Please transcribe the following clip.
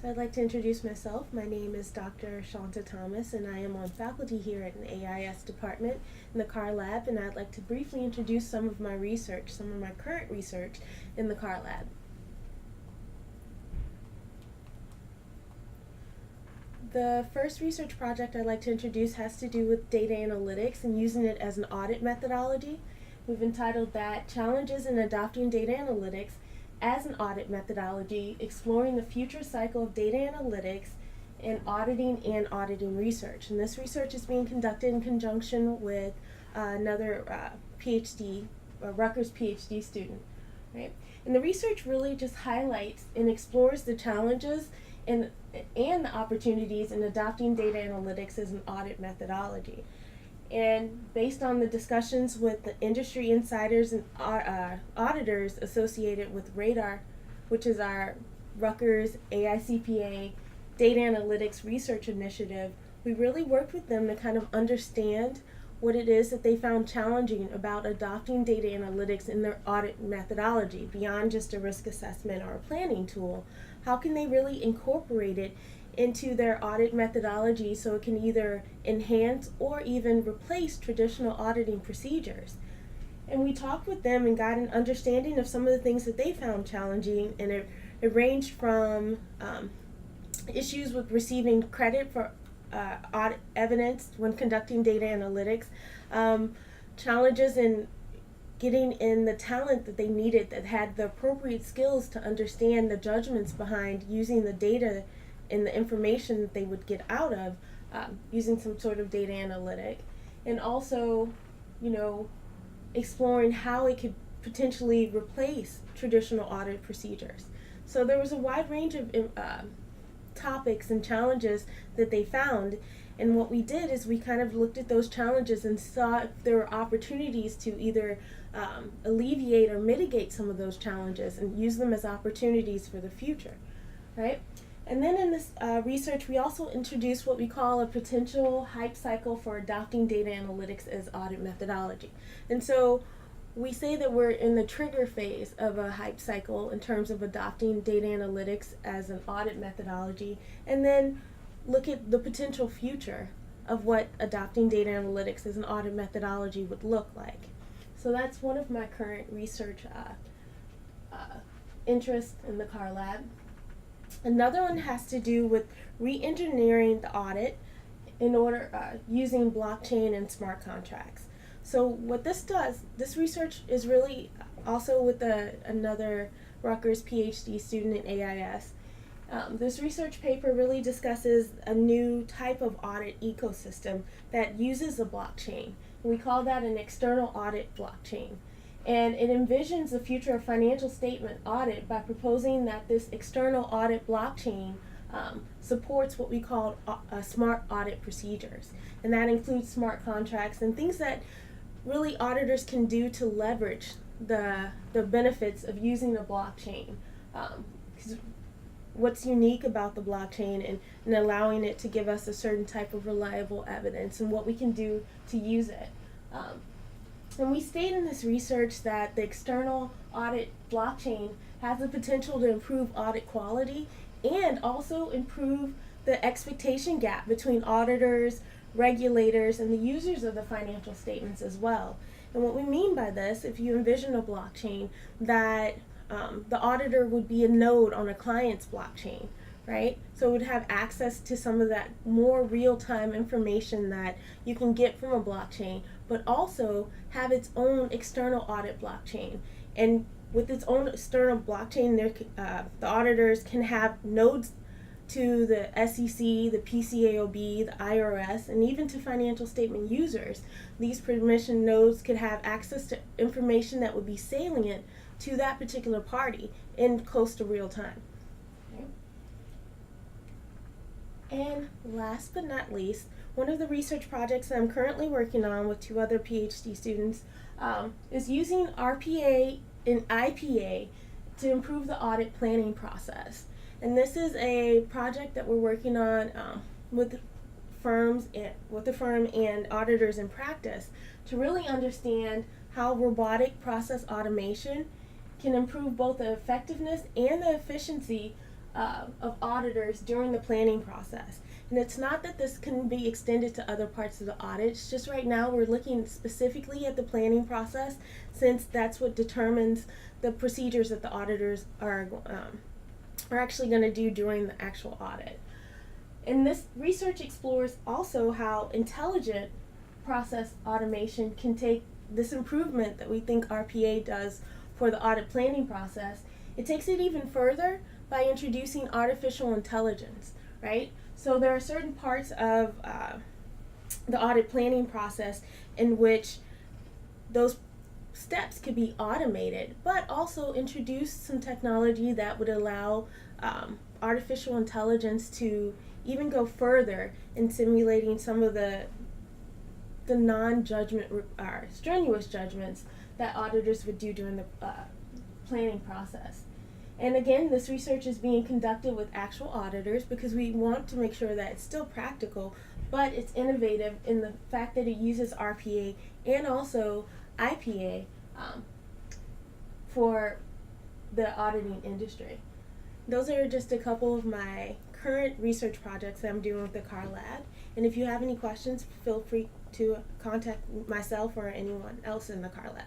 I'd like to introduce myself. My name is Dr. Chanta Thomas, and I am on faculty here at an AIS department in the CAR lab, and I'd like to briefly introduce some of my research, some of my current research in the CAR lab. The first research project I'd like to introduce has to do with data analytics and using it as an audit methodology. We've entitled that Challenges in Adopting Data Analytics as an Audit Methodology, Exploring the Future Cycle of Data Analytics in Auditing and Auditing Research. And this research is being conducted in conjunction with another PhD, Rutgers PhD student. Right? And the research really just highlights and explores the challenges and the opportunities in adopting data analytics as an audit methodology. And based on the discussions with the industry insiders and auditors associated with RADAR, which is our Rutgers AICPA Data Analytics Research Initiative, we really worked with them to kind of understand what it is that they found challenging about adopting data analytics in their audit methodology beyond just a risk assessment or a planning tool. How can they really incorporate it into their audit methodology so it can either enhance or even replace traditional auditing procedures? And we talked with them and got an understanding of some of the things that they found challenging, and it ranged from issues with receiving credit for audit evidence when conducting data analytics, challenges in getting in the talent that they needed that had the appropriate skills to understand the judgments behind using the data and the information that they would get out of using some sort of data analytic, and also, exploring how it could potentially replace traditional audit procedures. So there was a wide range of topics and challenges that they found, and what we did is we kind of looked at those challenges and saw if there were opportunities to either alleviate or mitigate some of those challenges and use them as opportunities for the future, right? And then in this research, we also introduced what we call a potential hype cycle for adopting data analytics as audit methodology. And so we say that we're in the trigger phase of a hype cycle in terms of adopting data analytics as an audit methodology, and then look at the potential future of what adopting data analytics as an audit methodology would look like. So that's one of my current research interests in the CAR lab. Another one has to do with re-engineering the audit in order using blockchain and smart contracts. So what this does, this research is really also with another Rutgers PhD student in AIS. This research paper really discusses a new type of audit ecosystem that uses a blockchain. We call that an external audit blockchain. And it envisions the future of financial statement audit by proposing that this external audit blockchain supports what we call smart audit procedures. And that includes smart contracts and things that really auditors can do to leverage the benefits of using a blockchain. What's unique about the blockchain and allowing it to give us a certain type of reliable evidence and what we can do to use it. And we state in this research that the external audit blockchain has the potential to improve audit quality and also improve the expectation gap between auditors, regulators, and the users of the financial statements as well. And what we mean by this, if you envision a blockchain, that the auditor would be a node on a client's blockchain, right? So it would have access to some of that more real-time information that you can get from a blockchain, but also have its own external audit blockchain. And with its own external blockchain, the auditors can have nodes to the SEC, the PCAOB, the IRS, and even to financial statement users. These permission nodes could have access to information that would be salient to that particular party in close to real time. And last but not least, one of the research projects that I'm currently working on with two other PhD students is using RPA and IPA to improve the audit planning process. And this is a project that we're working on with the firm and auditors in practice to really understand how robotic process automation can improve both the effectiveness and the efficiency of auditors during the planning process. And it's not that this can be extended to other parts of the audit. It's just right now we're looking specifically at the planning process, since that's what determines the procedures that the auditors are actually going to do during the actual audit. And this research explores also how intelligent process automation can take this improvement that we think RPA does for the audit planning process. It takes it even further by introducing artificial intelligence, right? So there are certain parts of the audit planning process in which those steps could be automated, but also introduce some technology that would allow artificial intelligence to even go further in simulating some of the non-judgment strenuous judgments that auditors would do during the planning process. And again, this research is being conducted with actual auditors because we want to make sure that it's still practical, but it's innovative in the fact that it uses RPA and also IPA for the auditing industry. Those are just a couple of my current research projects that I'm doing with the CAR Lab. And if you have any questions, feel free to contact myself or anyone else in the CAR Lab.